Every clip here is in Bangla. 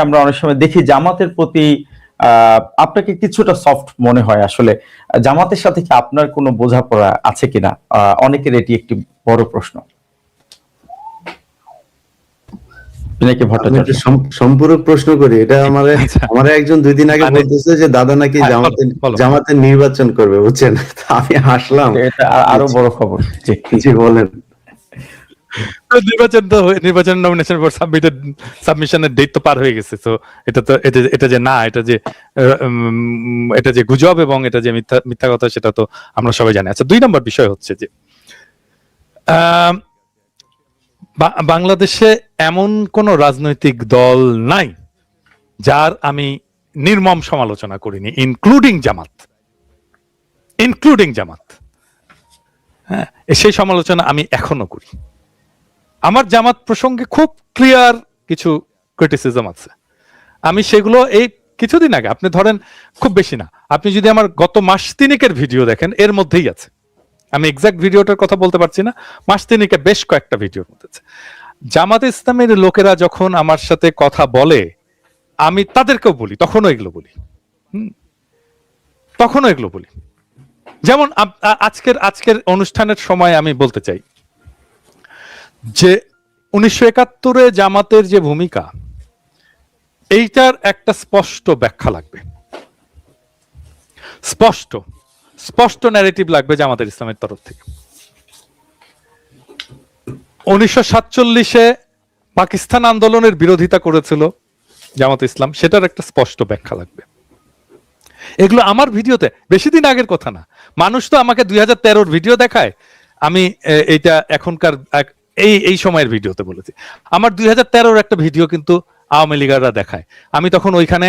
আমরা অনেক সময় দেখি জামাতের প্রতি আপনাকে কিছুটা সফট মনে হয়। আসলে জামাতের সাথে কি আপনার কোনো বোঝাপড়া আছে কিনা? অনেকের এটি একটি বড় প্রশ্ন। সম্পূরক প্রশ্ন করি, এটা আমার একজন 2 দিন আগে বলতেছে যে দাদা নাকি জামাতের নির্বাচন করবে, বুঝছেন? আমি হাসলাম। এটা আরো বড় খবর। জি বলেন। নির্বাচন নমিনেশন ফর সাবমিশনের ডেট তো পার হয়ে গেছে। তো এটা যে গুজব এবং এটা যে মিথ্যা কথা, সেটা তো আমরা সবাই জানি। আচ্ছা, 2 নম্বর বিষয় হচ্ছে যে বাংলাদেশে এমন কোন রাজনৈতিক দল নাই যার আমি নির্মম সমালোচনা করিনি, ইনক্লুডিং জামাত। হ্যাঁ, সেই সমালোচনা আমি এখনো করি। আমার জামাত প্রসঙ্গে খুব ক্লিয়ার কিছু ক্রিটিসিজম আছে। আমি সেগুলো এই কিছুদিন আগে, আপনি ধরেন খুব বেশি না, আপনি যদি আমার গত মাস তিনেকের ভিডিও দেখেন, এর মধ্যেই আছে। আমি এক্সাক্ট ভিডিওটার কথা বলতে পারছি না, মাস তিনেকে বেশ কয়েকটা ভিডিওর মধ্যে আছে। জামাতে ইসলামের লোকেরা যখন আমার সাথে কথা বলে, আমি তাদেরকেও বলি, তখনও এগুলো বলি। যেমন আজকের অনুষ্ঠানের সময় আমি বলতে চাই যে 1971 জামাতের যে ভূমিকা, এইটার একটা স্পষ্ট ব্যাখ্যা লাগবে, স্পষ্ট ন্যারেটিভ লাগবে জামাতের ইসলামের তরফ থেকে। 1947 পাকিস্তান আন্দোলনের বিরোধিতা করেছিল জামাত ইসলাম, সেটার একটা স্পষ্ট ব্যাখ্যা লাগবে। এগুলো আমার ভিডিওতে, বেশি দিন আগের কথা না। মানুষ তো আমাকে 2013 ভিডিও দেখায়, আমি এইটা এখনকার এই সময়ের ভিডিওতে বলেছি। আমার 2013 একটা ভিডিও কিন্তু আওয়ামী লীগাররা দেখায়। আমি তখন ওইখানে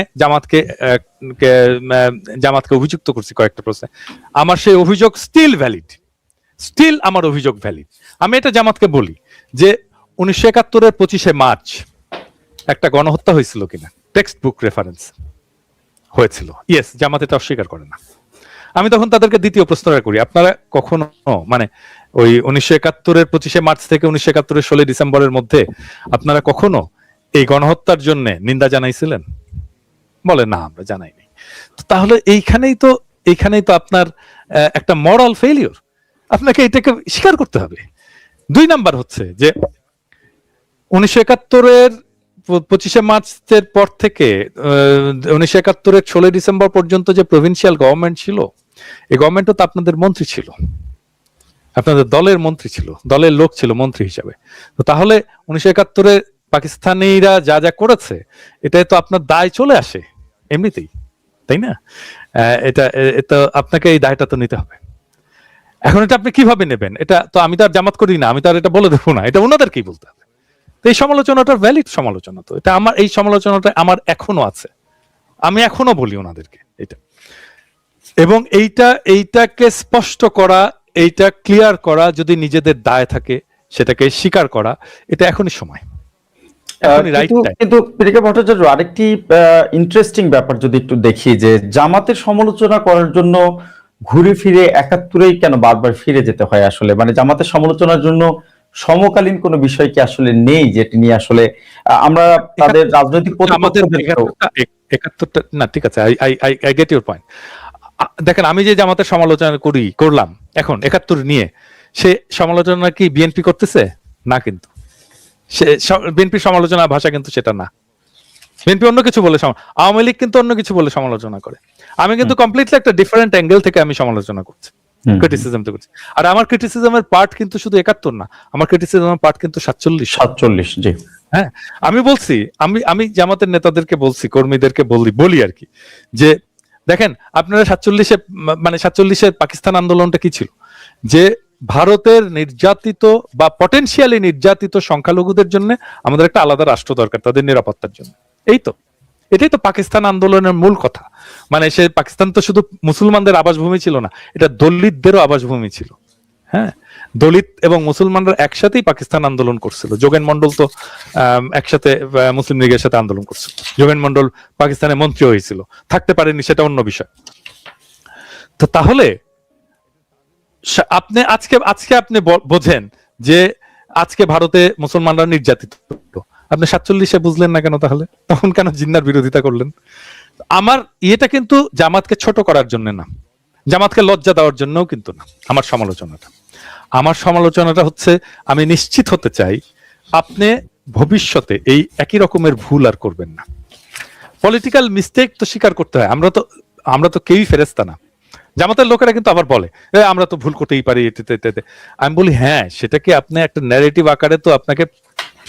জামাতকে অভিযুক্ত করছি কয়েকটা প্রশ্নে। আমার সেই অভিযোগ স্টিল আমার অভিযোগ ভ্যালিড। আমি এটা জামাতকে বলি যে 1971 25শে মার্চ একটা গণহত্যা হয়েছিল কিনা, টেক্সট বুক রেফারেন্স হয়েছিল। ইয়েস, জামাত এটা অস্বীকার করে না। আমি তখন তাদেরকে দ্বিতীয় প্রশ্নটা করি, আপনারা কখনো মানে ওই 1971 25শে মার্চ থেকে 1971 16 ডিসেম্বরের মধ্যে আপনারা কখনো এই গণহত্যার জন্য নিন্দা জানাইছিলেন? বলে না, আমরা জানাইনি। তাহলে এইখানেই তো আপনার একটা মরাল ফেলিওর, আপনাকে এটাকে স্বীকার করতে হবে। 2 নাম্বার হচ্ছে যে 1971 25শে মার্চের পর থেকে 1971 16 ডিসেম্বর পর্যন্ত যে প্রভিন্সিয়াল গভর্নমেন্ট ছিল, এই গভর্নমেন্টও তো আপনাদের মন্ত্রী ছিল, আপনাদের দলের মন্ত্রী ছিল, দলের লোক ছিল মন্ত্রী হিসাবে। তো তাহলে 1971 পাকিস্তানিরা যা যা করেছে, এটাই তো আপনার দায় চলে আসে এমনিতেই, তাই না? এটা আপনাকে এই দায়টা তো নিতে হবে। এখন এটা আপনি কিভাবে নেবেন, এটা তো আমি তো আর জামাত করি না, আমি তো আর এটা বলে দেবো না, এটা ওনাদেরকেই বলতে হবে। এই সমালোচনাটা ভ্যালিড সমালোচনা, তো এটা আমার, এই সমালোচনাটা আমার এখনো আছে, আমি এখনো বলি ওনাদেরকে এটা। এবং এইটাকে স্পষ্ট করা, এইটা ক্লিয়ার করা, যদি নিজেদের দায় থাকে সেটাকে স্বীকার করা, এটা এখনই সময়। কিন্তু পীরিকা ভট্টাচার্য, আরেকটি ইন্টারেস্টিং ব্যাপার যদি একটু দেখি, যে জামাতের সমালোচনা করার জন্য ঘুরে ফিরে 71-এই কেন বারবার ফিরে যেতে হয়? আসলে মানে জামাতের সমালোচনার জন্য সমকালীন কোনো বিষয় কি আসলে নেই, যেটি নিয়ে আসলে আমরা তাদের রাজনৈতিক না, ঠিক আছে, আই গেট ইউর পয়েন্ট। দেখেন, আমি যে জামাতের সমালোচনা করলাম এখন 71 নিয়ে, সে সমালোচনা কি বিএনপি করতেছে? না, কিন্তু সে বিএনপির সমালোচনার ভাষা কিন্তু সেটা না। বিএনপি অন্য কিছু বলে, আওয়ামী লীগ কিন্তু অন্য কিছু বলে সমালোচনা করে। আমি কিন্তু কমপ্লিটলি একটা ডিফারেন্ট অ্যাঙ্গেল থেকে আমি সমালোচনা করছি, ক্রিটিসিজম তো করছি। আর আমার ক্রিটিসিজমের পার্ট কিন্তু শুধু 71 না, আমার ক্রিটিসিজমের পার্ট কিন্তু 47। জি হ্যাঁ, আমি বলছি, আমি জামাতের নেতাদেরকে বলছি, কর্মীদেরকে বলি আর কি, যে দেখেন আপনারা 47-এর পাকিস্তান আন্দোলনটা কি ছিল? যে ভারতের নির্যাতিত বা পটেনশিয়ালি নির্যাতিত সংখ্যালঘুদের জন্য আমাদের একটা আলাদা রাষ্ট্র দরকার, তাদের নিরাপত্তার জন্য। এটাই তো পাকিস্তান আন্দোলনের মূল কথা। মানে সে পাকিস্তান তো শুধু মুসলমানদের আবাসভূমি ছিল না, এটা দলিতদেরও আবাসভূমি ছিল। হ্যাঁ, দলিত এবং মুসলমানরা একসাথেই পাকিস্তান আন্দোলন করছিল। যোগেন মন্ডল তো একসাথে মুসলিম লীগের সাথে আন্দোলন করছিল। যোগেন মন্ডল পাকিস্তানের মন্ত্রী হয়েছিল, থাকতে পারেনি, সেটা অন্য বিষয়। তো তাহলে আজকে আপনি বোঝেন যে আজকে ভারতে মুসলমানরা নির্যাতিত, আপনি 47-এ বুঝলেন না কেন তাহলে? তখন কেন জিন্নার বিরোধিতা করলেন? আমার ইয়েটা কিন্তু জামাতকে ছোট করার জন্য না, জামাতকে লজ্জা দেওয়ার জন্যও কিন্তু না। আমার সমালোচনাটা হচ্ছে আমি নিশ্চিত হতে চাই আপনি ভবিষ্যতে এই একই রকমের ভুল আর করবেন না। পলিটিক্যাল মিস্টেক তো স্বীকার করতে হয়, আমরা তো কেউই ফেরেস্তা না। জামাতের লোকেরা কিন্তু আবার বলে আমরা তো ভুল করতেই পারি, আমি বলি হ্যাঁ, সেটাকে আপনি একটা ন্যারেটিভ আকারে তো আপনাকে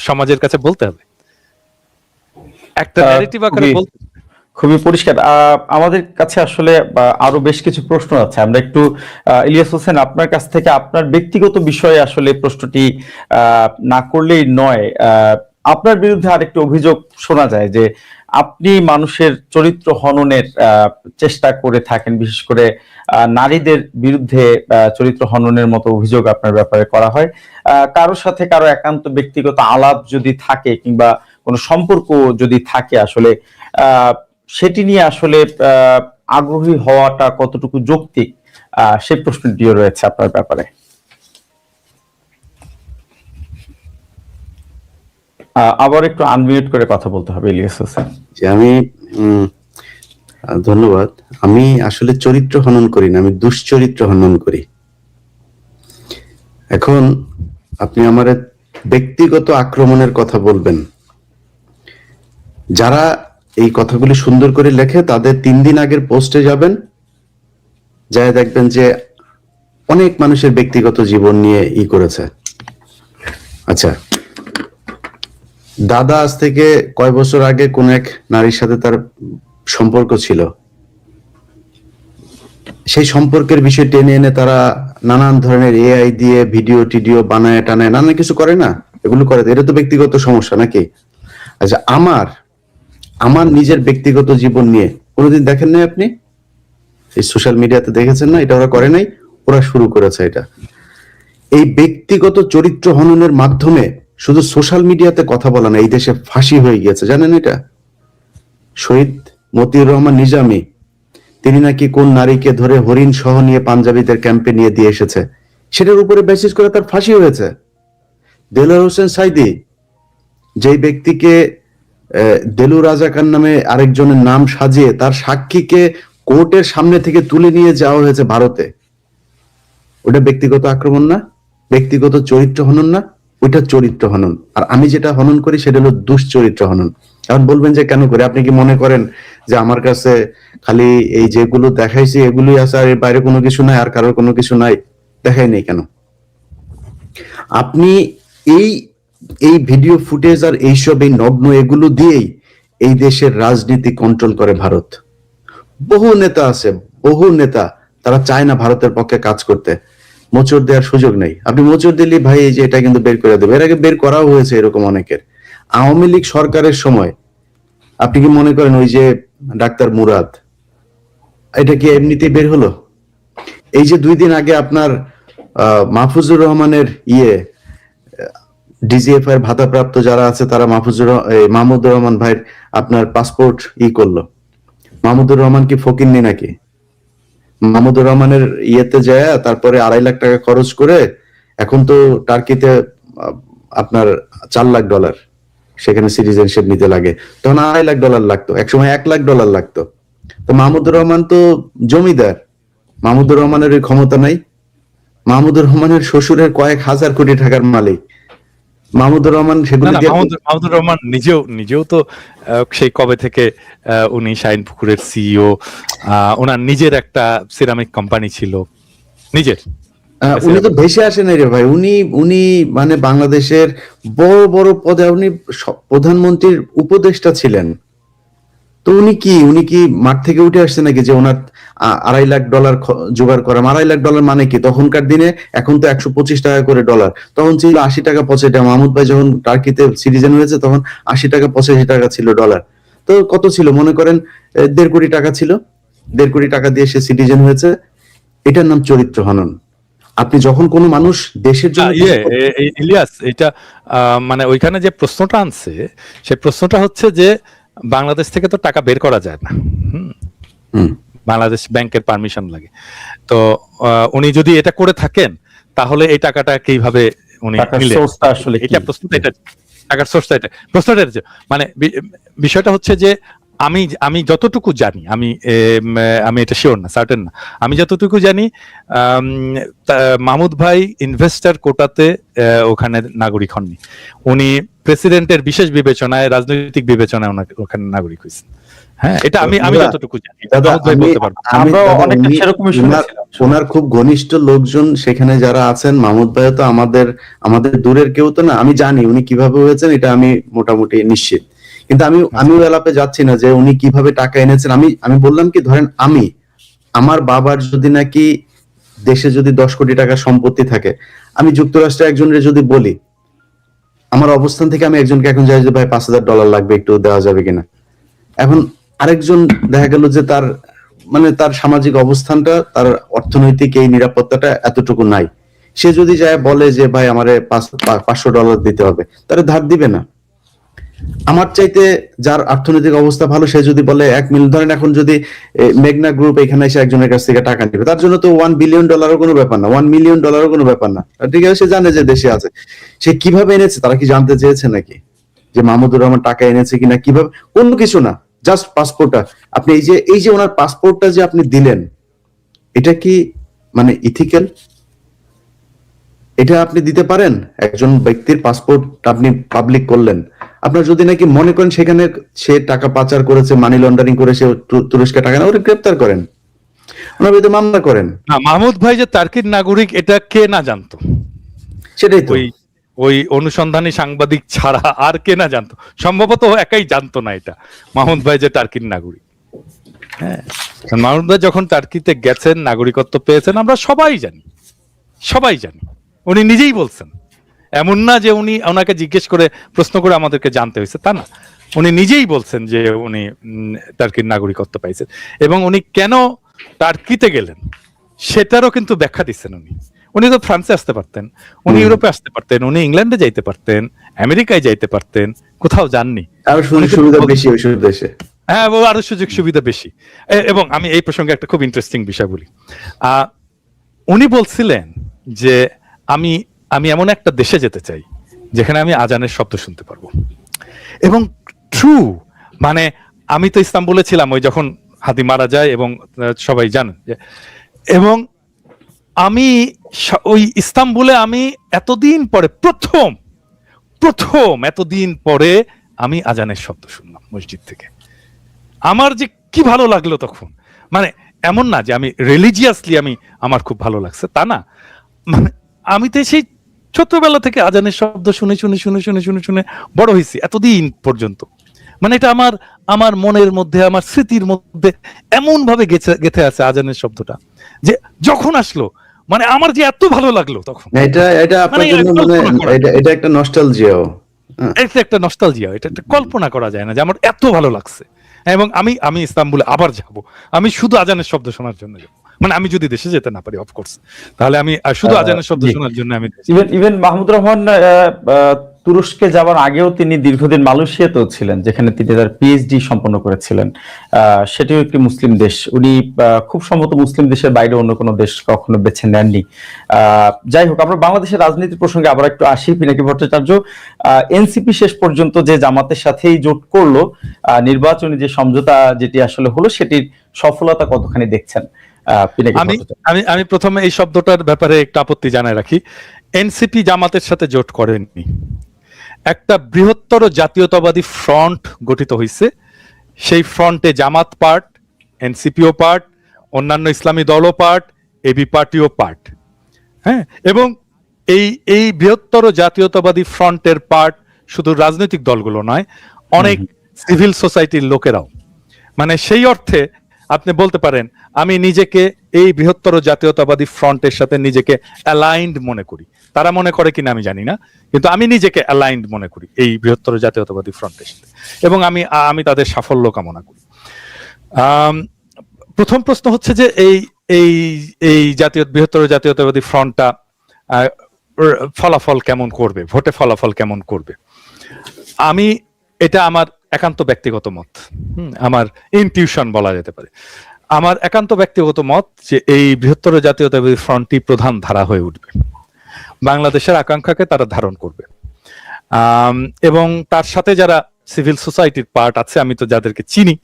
সমাজের কাছে বলতে হবে, একটা ন্যারেটিভ আকারে বলতে। খুবই পরিষ্কার। আমাদের কাছে আসলে আরো বেশ কিছু প্রশ্ন আছে, আমরা একটু ইলিয়াস হোসেন আপনার কাছ থেকে আপনার ব্যক্তিগত বিষয়ে আসলে প্রশ্নটি না করলেই নয়। আপনার বিরুদ্ধে আরেকটি অভিযোগ শোনা যায় যে আপনি মানুষের চরিত্র হননের চেষ্টা করে থাকেন, বিশেষ করে নারীদের বিরুদ্ধে চরিত্র হননের মতো অভিযোগ আপনার ব্যাপারে করা হয়। কারোর সাথে কারো একান্ত ব্যক্তিগত আলাপ যদি থাকে কিংবা কোনো সম্পর্ক যদি থাকে, আসলে সেটি নিয়ে আসলে আগ্রহী হওয়াটা কতটুকু যৌক্তিক, সেই প্রশ্নটিও রয়েছে আপনার ব্যাপারে। আবার একটু আনমিউট করে কথা বলতে হবে ইলিয়াস হোসেন। আমি ধন্যবাদ। আমি আসলে চরিত্র হনন করি না, আমি দুশ্চরিত্র হনন করি। এখন আপনি আমার ব্যক্তিগত আক্রমণের কথা বলবেন, যারা এই কথাগুলি সুন্দর করে লেখে তাদের 3 দিন আগের পোস্টে যাবেন, যায় দেখবেন যে অনেক মানুষের ব্যক্তিগত জীবন নিয়ে করেছে। আচ্ছা, দাদা আজ থেকে কয় বছর আগে কোন এক নারীর সাথে তার সম্পর্ক ছিল, সেই সম্পর্কের বিষয় টেনে এনে তারা নানান ধরনের এআই দিয়ে ভিডিও টিডিও বানায় টানায় নানান কিছু করে না, এগুলো করে। এটা তো ব্যক্তিগত সমস্যা নাকি? আচ্ছা, আমার নিজের ব্যক্তিগত জীবন নিয়ে কোনোদিন দেখেন নাই আপনি? এই সোশ্যাল মিডিয়াতে দেখেছেন না? এটা ওরা করে নাই, ওরা শুরু করেছে এটা। এই ব্যক্তিগত চরিত্র হননের মাধ্যমে শুধু সোশ্যাল মিডিয়াতে কথা বলা না, এই দেশে ফাঁসি হয়ে গিয়েছে, জানেন এটা? শহীদ মতিউর রহমান নিজামী, তিনি নাকি কোন নারীকে ধরে হরিণ সহ নিয়ে পাঞ্জাবিদের ক্যাম্পে নিয়ে দিয়ে এসেছে, সেটার উপরে বেসিস করে তার ফাঁসি হয়েছে। দেলোয়ার হোসেন সাইদি, যেই ব্যক্তিকে দেলু রাজাকার নামে আরেকজনের নাম সাজিয়ে তার সাক্ষীকে কোর্টের সামনে থেকে তুলে নিয়ে যাওয়া হয়েছে ভারতে, ওটা ব্যক্তিগত আক্রমণ না? ব্যক্তিগত চরিত্র হনন না? ওইটা চরিত্র হনন। আর আমি যেটা হনন করি সেটা হলো দুশ্চরিত্র হনন। এখন বলবেন যে কেন করে? আপনি কি মনে করেন যে আমার কাছে খালি এই যেগুলো দেখাইছি এগুলোই আছে, আর এর বাইরে কোনো কিছু নাই, আর কারোর কোনো কিছু নাই? দেখাই নেই কেন? আপনি এই ভিডিও ফুটেজ আর এইসব এই নগ্ন এগুলো দিয়েই এই দেশের রাজনীতি কন্ট্রোল করে ভারত। বহু নেতা আছে, বহু নেতা, তারা চায় না ভারতের পক্ষে কাজ করতে, মোচড় দেওয়ার সুযোগ নেই। আপনি মোচড় দিলে ভাই এই যে এটা কিন্তু বের করে দেবে। এর আগে বের করাও হয়েছে এরকম অনেকের। আওয়ামী লীগ সরকারের সময় আপনি কি মনে করেন ওই যে ডাক্তার মুরাদ, এটা কি এমনিতেই বের হলো? এই যে 2 দিন আগে আপনার মাহফুজুর রহমানের ডিজিএফআই এর ভাতাপ্রাপ্ত যারা আছে তারা মাহমুদুর রহমান ভাইয়ের আপনার পাসপোর্ট করলো। মাহমুদুর রহমান কি ফকিন্নি নাকি? মাহমুদুর রহমানের যায় তারপরে 2.5 লাখ টাকা খরচ করে, এখন তো টার্কিতে আপনার $4 লাখ সেখানে সিটিজেনশিপ নিতে লাগে, তখন $2.5 লাখ লাগতো, একসময় $1 লাখ লাগতো। তো মাহমুদুর রহমান তো জমিদার, মাহমুদুর রহমানের ওই ক্ষমতা নাই। মাহমুদুর রহমানের শ্বশুরের কয়েক হাজার কোটি টাকার মালিক মাহমুদুর রহমান। সেগুলো মাহমুদুর রহমান নিজেও তো সেই কবে থেকে উনি শাহিনপুকুরের সিইও, ওনার নিজের একটা সিরামিক কোম্পানি ছিল নিজের। উনি তো ভেসে আসেন রে ভাই, উনি মানে বাংলাদেশের বড় বড় পদে, উনি প্রধানমন্ত্রীর উপদেষ্টা ছিলেন। তো উনি কি মাঠ থেকে উঠে আসছে নাকি যে ওনার $2.5 লাখ জোগাড় করা? $2.5 লাখ মানে কি তখনকার দিনে? এখন তো 125 টাকা করে ডলার, তখন ছিল 80 টাকা 85 টাকা। মাহমুদ ভাই যখন টার্কিতে সিটিজেন হয়েছে তখন 80 টাকা 85 টাকা ছিল ডলার। তো কত ছিল মনে করেন? 1.5 কোটি টাকা ছিল। 1.5 কোটি টাকা দিয়ে সে সিটিজেন হয়েছে। এটার নাম চরিত্র হনন। আপনি যখন কোনো মানুষ দেশের জন্য ইলিয়াস, এটা মানে ওইখানে যে প্রশ্নটা আনছে, সেই প্রশ্নটা হচ্ছে যে বাংলাদেশ থেকে তো টাকা বের করা যায় না, বাংলাদেশ ব্যাংকের পারমিশন লাগে। তো উনি যদি এটা করে থাকেন তাহলে এই টাকাটা কিভাবে উনি নিলেন? এটা প্রশ্নটা, এটা টাকার সোর্সটা এটা, প্রশ্নটা এটা যে, মানে বিষয়টা হচ্ছে যে আমি আমি যতটুকু জানি, আমি এটা শিওর না, সার্টেন না, আমি যতটুকু জানি মাহমুদ ভাই ইনভেস্টর কোটাতে ওখানে নাগরিক হননি, উনি প্রেসিডেন্টের বিশেষ বিবেচনায়, রাজনৈতিক বিবেচনায় ওখানে নাগরিক হয়েছেন। হ্যাঁ, এটা আমি যতটুকু জানি, মাহমুদ ভাই বলতে পারবো। ওনার খুব ঘনিষ্ঠ লোকজন সেখানে যারা আছেন, মাহমুদ ভাই তো আমাদের দূরের কেউ তো না, আমি জানি উনি কিভাবে হয়েছেন, এটা আমি মোটামুটি নিশ্চিত। কিন্তু আমিও এলাপে যাচ্ছি না যে উনি কিভাবে টাকা এনেছেন। আমি বললাম কি, ধরেন আমার বাবার যদি নাকি দেশে যদি 10 কোটি টাকা সম্পত্তি থাকে, আমি যুক্তরাষ্ট্রে একজনের যদি বলি, আমার অবস্থান থেকে আমি একজনকে এখন যাই যে ভাই $5,000 লাগবে, একটু দেওয়া যাবে কিনা। এখন আরেকজন দেখা গেল যে তার সামাজিক অবস্থানটা, তার অর্থনৈতিক এই নিরাপত্তাটা এতটুকু নাই, সে যদি যায় বলে যে ভাই আমারে $500 দিতে হবে, তাহলে ধার দিবে না। আমার চাইতে যার অর্থনৈতিক অবস্থা ভালো, সে যদি বলে 1 মিলিয়ন, ধরেন এখন যদি মেঘনা গ্রুপ এখানে এসে একজনের কাছ থেকে টাকা নেবে, তার জন্য তো $1 বিলিয়ন কোনো ব্যাপার না, $1 মিলিয়ন কোনো ব্যাপার না। ঠিক আছে, সে জানে যে দেশে আছে। সে কিভাবে এনেছে, তারা কি জানতে চেয়েছে নাকি যে মাহমুদুর রহমান টাকা এনেছে কিনা, কিভাবে? কোনো কিছু না, জাস্ট পাসপোর্টটা। আপনি এই যে ওনার পাসপোর্টটা যে আপনি দিলেন, এটা কি মানে ইথিক্যাল? এটা আপনি দিতে পারেন? একজন ব্যক্তির পাসপোর্ট আপনি পাবলিক করলেন, আপনার যদি নাকি মনে করেন সেখানে সে টাকা পাচার করেছে, মানি লন্ডারিং করে সে তুরস্কে টাকা নেয়, ওরা গ্রেপ্তার করেন, ওনার বিরুদ্ধে মামলা করেন। না, মাহমুদ ভাই যে টার্কির নাগরিক এটা কে না জানতো? সেটাই তো, ওই অনুসন্ধানী সাংবাদিক ছাড়া আর কে না জানতো? সম্ভবত একাই জানতো না এটা, মাহমুদ ভাই যে টার্কির নাগরিক। হ্যাঁ, মাহমুদ ভাই যখন টার্কিতে গেছেন, নাগরিকত্ব পেয়েছেন, আমরা সবাই জানি। উনি নিজেই বলছেন, এমন না যে ওনাকে জিজ্ঞেস করে, প্রশ্ন করে আমাদেরকে জানতে হয়েছে, তা না। উনি নিজেই বলছেন যে উনি টার্কির নাগরিকত্ব পাইছেন, এবং উনি কেন টার্কিতে গেলেন সেটারও কিন্তু ব্যাখ্যা দিচ্ছেন। উনি তো ফ্রান্সে আসতে পারতেন, উনি ইউরোপে আসতে পারতেন, উনি ইংল্যান্ডে যাইতে পারতেন, আমেরিকায় যাইতে পারতেন, কোথাও যাননি। আরো সুযোগ সুবিধা বেশি ওই দেশে। হ্যাঁ, আরো সুযোগ সুবিধা বেশি। এবং আমি এই প্রসঙ্গে একটা খুব ইন্টারেস্টিং বিষয় বলি। উনি বলছিলেন যে আমি এমন একটা দেশে যেতে চাই যেখানে আমি আজানের শব্দ শুনতে পারবো। এবং ট্রু, মানে আমি তো ইস্তাম্বুলে ছিলাম ওই যখন হাদি মারা যায়, এবং সবাই জানেন যে, এবং আমি ওই ইস্তাম্বুলে আমি এতদিন পরে প্রথম এতদিন পরে আমি আজানের শব্দ শুনলাম মসজিদ থেকে। আমার যে কি ভালো লাগলো তখন, মানে এমন না যে আমি রিলিজিয়াসলি আমার খুব ভালো লাগছে, তা না। মানে আমি তো সেই ছোটবেলা থেকে আজানের শব্দ শুনে বড় হয়েছি এতদিন পর্যন্ত। মানে এটা আমার মনের মধ্যে, আমার স্মৃতির মধ্যে এমন ভাবে গেঁথে আছে আজানের শব্দটা, যে যখন আসলো মানে আমার যে এত ভালো লাগলো তখন। এটা আপনার জন্য মানে এটা একটা নস্টালজিয়াও, এটা একটা নস্টালজিয়া, এটা একটা কল্পনা করা যায় না যে আমার এত ভালো লাগছে। এবং আমি ইস্তাম্বুলে আবার যাব, আমি শুধু আজানের শব্দ শোনার জন্য যাব। মানে আমি যদি দেশে যেতে না পারি, অফকোর্স, তাহলে আমি শুধু আজানের শব্দ শোনার জন্য আমি ইভেন মাহমুদুর রহমান তুরস্কে যাওয়ার আগেও তিনি দীর্ঘদিন মালয়েশিয়াতেও ছিলেন, যেখানে তিনি তার পিএইচডি সম্পন্ন করেছিলেন। সেটিও একটি মুসলিম দেশ। উনি খুব সম্ভবত মুসলিম দেশের বাইরে অন্য কোনো দেশ কখনো বেছে নেননি। যাই হোক, আমরা বাংলাদেশের রাজনীতির প্রসঙ্গে আবার একটু আসি। পিনাকি ভট্টাচার্য, এনসিপি শেষ পর্যন্ত যে জামাতের সাথেই জোট করলো, নির্বাচনী যে সমঝোতা যেটি আসলে হলো, সেটির সফলতা কতখানি দেখছেন? আমি প্রথমে এই শব্দটার ব্যাপারে একটা আপত্তি জানায় রাখি। এনসিপি জামাতের সাথে জোট করেননি, একটা বৃহত্তর জাতীয়তাবাদী ফ্রন্ট গঠিত হয়েছে। সেই ফ্রন্টে জামাত পার্ট, এনসিপিও পার্ট, অন্যান্য ইসলামী দলও পার্ট, এবি পার্টিও পার্ট। হ্যাঁ, এবং এই বৃহত্তর জাতীয়তাবাদী ফ্রন্টের পার্ট শুধু রাজনৈতিক দলগুলো নয়, অনেক সিভিল সোসাইটির লোকেরাও। মানে সেই অর্থে আপনি বলতে পারেন আমি নিজেকে এই বৃহত্তর জাতীয়তাবাদী ফ্রন্টের সাথে নিজেকে অ্যালাইন্ড মনে করি। তারা মনে করে কিনা আমি জানি না, কিন্তু আমি নিজেকে অ্যালাইন্ড মনে করি এই বৃহত্তর জাতীয়তাবাদী ফ্রন্টের সাথে, এবং আমি তাদের সাফল্য কামনা করি। প্রথম প্রশ্ন হচ্ছে যে এই বৃহত্তর জাতীয়তাবাদী ফ্রন্টটা ফলাফল কেমন করবে, ভোটে ফলাফল কেমন করবে। এটা আমার একান্ত ব্যক্তিগত মত, আমার ইনটিউশন বলা যেতে পারে। আমার একান্ত ব্যক্তিগত মত যে এই বৃহত্তর জাতীয়তাবাদী ফ্রন্টটি প্রধান ধারা হয়ে উঠবে, বাংলাদেশের আকাঙ্ক্ষাকে তারা ধারণ করবে। এবং তার সাথে যারা সিভিল সোসাইটির পার্ট আছে, আমি তো যাদেরকে চিনি,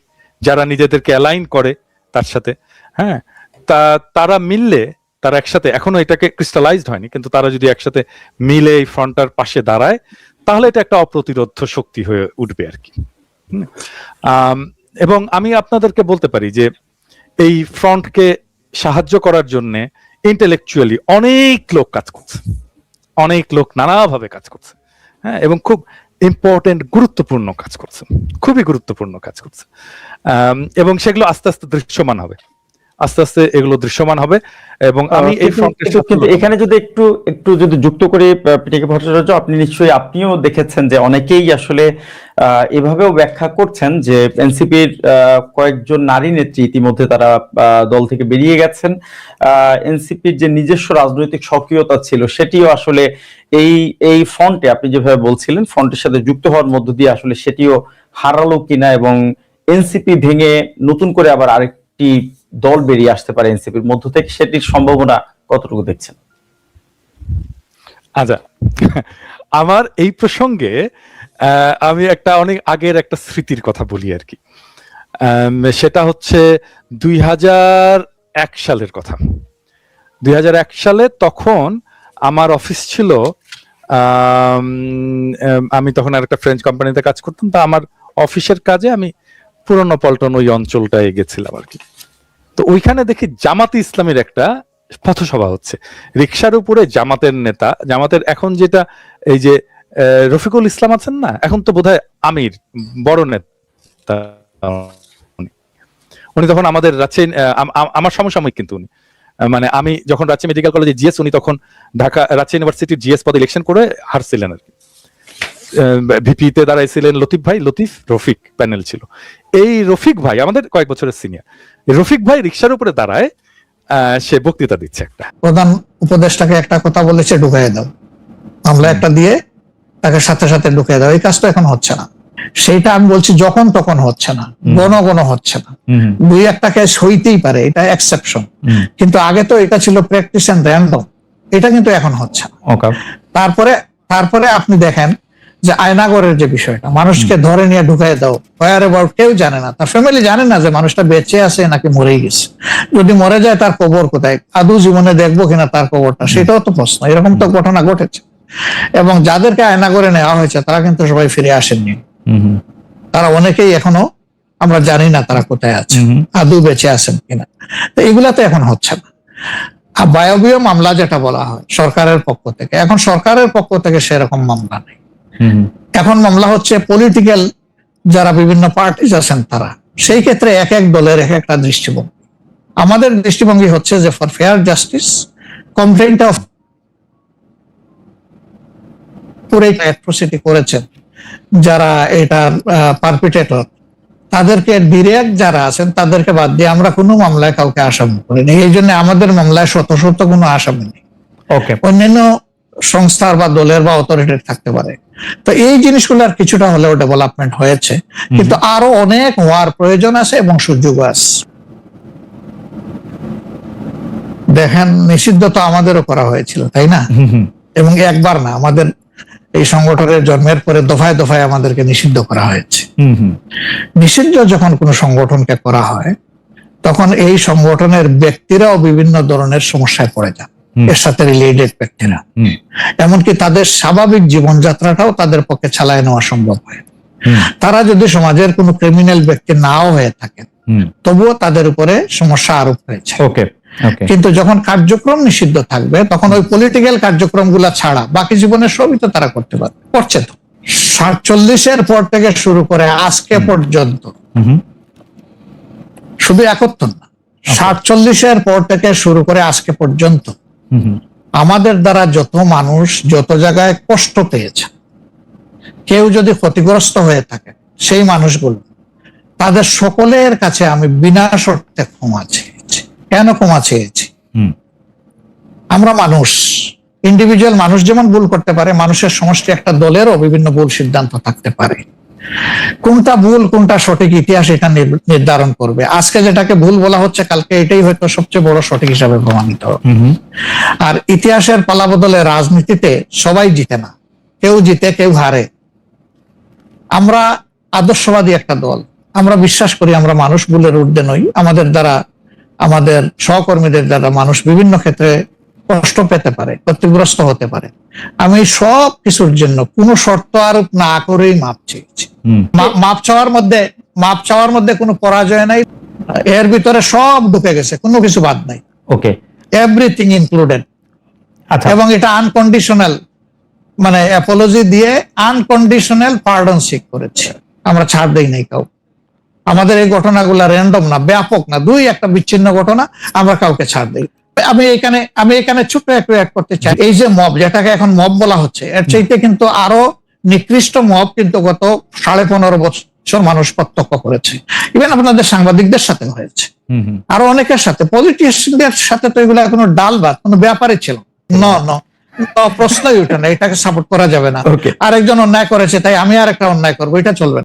যারা নিজেদেরকে অ্যালাইন করে তার সাথে, হ্যাঁ, তারা মিললে, তারা একসাথে, এখনো এটাকে ক্রিস্টালাইজড হয়নি, কিন্তু তারা যদি একসাথে মিলে এই ফ্রন্টটার পাশে দাঁড়ায়, তাহলে এটা একটা অপ্রতিরোধ শক্তি হয়ে উঠবে আর কি। এবং আমি আপনাদেরকে বলতে পারি যে এই ফ্রন্টকে সাহায্য করার জন্য ইন্টেলেকচুয়ালি অনেক লোক কাজ করছে, অনেক লোক নানাভাবে কাজ করছে, হ্যাঁ, এবং খুব ইম্পর্টেন্ট, গুরুত্বপূর্ণ কাজ করছে, খুবই গুরুত্বপূর্ণ কাজ করছে। এবং সেগুলো আস্তে আস্তে দৃশ্যমান হবে, আস্তে আস্তে এগুলো দৃশ্যমান হবে। এবং আমি এই ফ্রন্টের কিন্তু এখানে যদি একটু যদি যুক্ত করে পিটিকে ভট্টাচার্য, আপনিও দেখেছেন যে অনেকেই আসলে এভাবেও ব্যাখ্যা করছেন যে এনসিপির কয়েকজন নারী নেত্রী ইতিমধ্যে তারা দল থেকে বেরিয়ে গেছেন। এনসিপির যে নিজস্ব রাজনৈতিক সক্রিয়তা ছিল সেটিও আসলে এই ফ্রন্টে, আপনি যেভাবে বলছিলেন, ফ্রন্টের সাথে যুক্ত হওয়ার মধ্য দিয়ে আসলে সেটিও হারালো কিনা, এবং এনসিপি ভেঙে নতুন করে আবার আরেকটি দল বেরিয়ে আসতে পারে এনসিপির মধ্য থেকে, সেটির সম্ভাবনা কতটুকু দেখছেন? আচ্ছা, আমার এই প্রসঙ্গে আমি একটা অনেক আগের একটা স্মৃতির কথা বলি আর কি। সেটা হচ্ছে 2001 সালের কথা। 2001 সালে তখন আমার অফিস ছিল, আমি তখন আর একটা ফ্রেঞ্চ কোম্পানিতে কাজ করতাম, তা আমার অফিসের কাজে আমি পুরনো পল্টন ওই অঞ্চলটায় গেছিলাম আর কি। তো ওইখানে দেখি জামাতে ইসলামের একটা পথসভা হচ্ছে, রিকশার উপরে জামাতের নেতা, জামাতের এখন যেটা এই যে রফিকুল ইসলাম আছেন না, এখন তো বোধহয় আমির, বড় নেতা উনি, তখন আমাদের রাজশাহী, আমার সমসাময়িক কিন্তু উনি, মানে আমি যখন রাজশাহী মেডিকেল কলেজে জিএস, উনি তখন ঢাকা রাজশাহী ইউনিভার্সিটির জিএস পদে ইলেকশন করে হারছিলেন আর কি। ভিপিতে দাঁড়াইছিলেন লতিফ রফিক প্যানেল ছিল। এই রফিক ভাই আমাদের কয়েক বছরের সিনিয়র, রফিক ভাই রিকশার উপরে দাঁড়ায় সে বক্তৃতা দিচ্ছে, একটা প্রধান উপদেষ্টাকে একটা কথা বলেছে, ঢুকাই দাও, মামলা একটা দিয়ে তাকে সাথে সাথে ঢুকিয়ে দাও। এই কাজটা এখন হচ্ছে না, সেইটা আমি বলছি যখন তখন হচ্ছে না, ঘন হচ্ছে না, দুই একটা কেস হইতেই পারে, এটা এক্সেপশন, কিন্তু আগে তো এটা ছিল প্র্যাকটিস এন্ড র্যান্ডম, এটা কিন্তু এখন হচ্ছে না। তারপরে আপনি দেখেন যে আয়নাগরের যে বিষয়টা, মানুষকে ধরে নিয়ে ঢুকাই দাও, হোয়ার অ্যাবাউট, কেউ জানে না, তার ফ্যামিলি জানে না যে মানুষটা বেঁচে আছে নাকি মরেই গেছে, যদি মরে যায় তার কবর কোথায়, আদৌ জীবনে দেখবো কিনা তার কবরটা, সেটাও তো প্রশ্ন। এরকম তো ঘটনা ঘটেছে, এবং যাদেরকে আয়নাগরে নেওয়া হয়েছে তারা কিন্তু সবাই ফিরে আসেননি, তারা অনেকেই এখনো আমরা জানি না তারা কোথায় আছে, আদৌ বেঁচে আছেন কিনা। তো এগুলা তো এখন হচ্ছে না। আর বায়বীয় মামলা যেটা বলা হয় সরকারের পক্ষ থেকে, এখন সরকারের পক্ষ থেকে সেরকম মামলা নেই, এখন মামলা হচ্ছে পলিটিক্যাল যারা বিভিন্ন পার্টিজ আছেন তারা, সেই ক্ষেত্রে এক এক দলের এক একটা দৃষ্টিভঙ্গি। আমাদের দৃষ্টিভঙ্গি হচ্ছে যে for fair justice, complaint of atrocity করেছেন যারা এটা পারপিটেটর, তাদেরকে ডিরেক্ট যারা আছেন তাদেরকে বাদ দিয়ে আমরা কোনো মামলায় কাউকে আসামি করিনি। এই জন্য আমাদের মামলায় শত কোনো আসামি নেই। অন্যান্য সংস্থার বা দলের বা অথরিটির থাকতে পারে। তো এই জিনিসগুলোর কিছুটা হলেও ডেভেলপমেন্ট হয়েছে, কিন্তু আরো অনেক হওয়ার প্রয়োজন আছে এবং সুযোগ আছে। দেখেন, নিষিদ্ধ তো আমাদেরও করা হয়েছিল, তাই না? এবং একবার না, আমাদের এই সংগঠনের জন্মের পরে দফায় দফায় আমাদেরকে নিষিদ্ধ করা হয়েছে। নিষিদ্ধ যখন কোনো সংগঠনকে করা হয় তখন এই সংগঠনের ব্যক্তিরাও বিভিন্ন ধরনের সমস্যায় পড়ে যান, এর সাথে রিলেটেড ব্যক্তিরা, এমনকি তাদের স্বাভাবিক জীবনযাত্রাটাও তাদের পক্ষে চালায় নেওয়া সম্ভব হয়। তারা যদি সমাজের কোনো ক্রিমিনাল ব্যক্তি নাও হয়ে থাকেন তবুও তাদের উপরে সমস্যা আরোপ হয়েছে। কিন্তু যখন কার্যক্রম নিষিদ্ধ থাকবে তখন ওই পলিটিক্যাল কার্যক্রম গুলা ছাড়া বাকি জীবনের সবই তো তারা করতে পারবে, করছে তো। 47-এর পর থেকে শুরু করে আজকে পর্যন্ত, শুধু 71 না, 47-এর পর থেকে শুরু করে আজকে পর্যন্ত আমাদের দ্বারা যত মানুষ যত জায়গায় কষ্ট পেয়েছে, কেউ যদি ক্ষতিগ্রস্ত হয়ে থাকে, সেই মানুষগুলো তাদের সকলের কাছে আমি বিনা শর্তে ক্ষমা চেয়েছি। কেন ক্ষমা চেয়েছি? আমরা মানুষ, ইন্ডিভিজুয়াল মানুষ যেমন ভুল করতে পারে, মানুষের সমষ্টি একটা দলেরও বিভিন্ন ভুল সিদ্ধান্ত থাকতে পারে। কোনটা ভুল কোনটা সঠিক ইতিহাস এটা নির্ধারণ করবে। আজকে যেটাকে ভুল বলা হচ্ছে কালকে এটাই হয়তো সবচেয়ে বড় সঠিক হিসাবে প্রমাণিত হবে। আর ইতিহাসের পালাবদলে রাজনীতিতে সবাই জিতে না, কেউ জিতে কেউ হারে। আমরা আদর্শবাদী একটা দল, আমরা বিশ্বাস করি আমরা মানুষ ভুলের ঊর্ধ্বে নই। আমাদের দ্বারা, আমাদের সহকর্মীদের দ্বারা মানুষ বিভিন্ন ক্ষেত্রে কষ্ট পেতে পারে, ক্ষতিগ্রস্ত হতে পারে। আমি সব কিছুর জন্য কোনো শর্ত আরোপ না করেই মাপ চেয়েছি। মাপ চাওয়ার মধ্যে কোনো পরাজয় নাই, এর ভিতরে সব ঢুকে গেছে, কোনো কিছু বাদ নাই। ওকে, এভরিথিং ইনক্লুডেড। আচ্ছা, এবং এটা আনকন্ডিশনাল, মানে অ্যাপোলজি দিয়ে আনকন্ডিশনাল পার্ডন সিক করেছি, আমরা ছাড় দেই নাই কাউ। আমাদের এই ঘটনাগুলো র্যান্ডম না, ব্যাপক না, দুই একটা বিচ্ছিন্ন ঘটনা, আমরা কাউকে ছাড় দেই। আমি এখানে ছোট্ট একটু অ্যাড করতে চাই, এই যে মব, যেটাকে এখন মব বলা হচ্ছে, এর চাইতে কিন্তু আরো নিকৃষ্ট মব কিন্তু গত 15.5 বছর মানুষ প্রত্যক্ষ করেছে। ইভেন আপনাদের সাংবাদিকদের সাথে হয়েছে, আরো অনেকের সাথে, পলিটিশিয়ানদের সাথে। তো এগুলো কোনো ডাল ভাত, কোনো ব্যাপারই ছিল না, প্রশ্নই উঠে না, এটাকে সাপোর্ট করা যাবে না। আরেকজন অন্যায় করেছে তাই আমি আর একটা অন্যায় করবো, এটা চলবে না।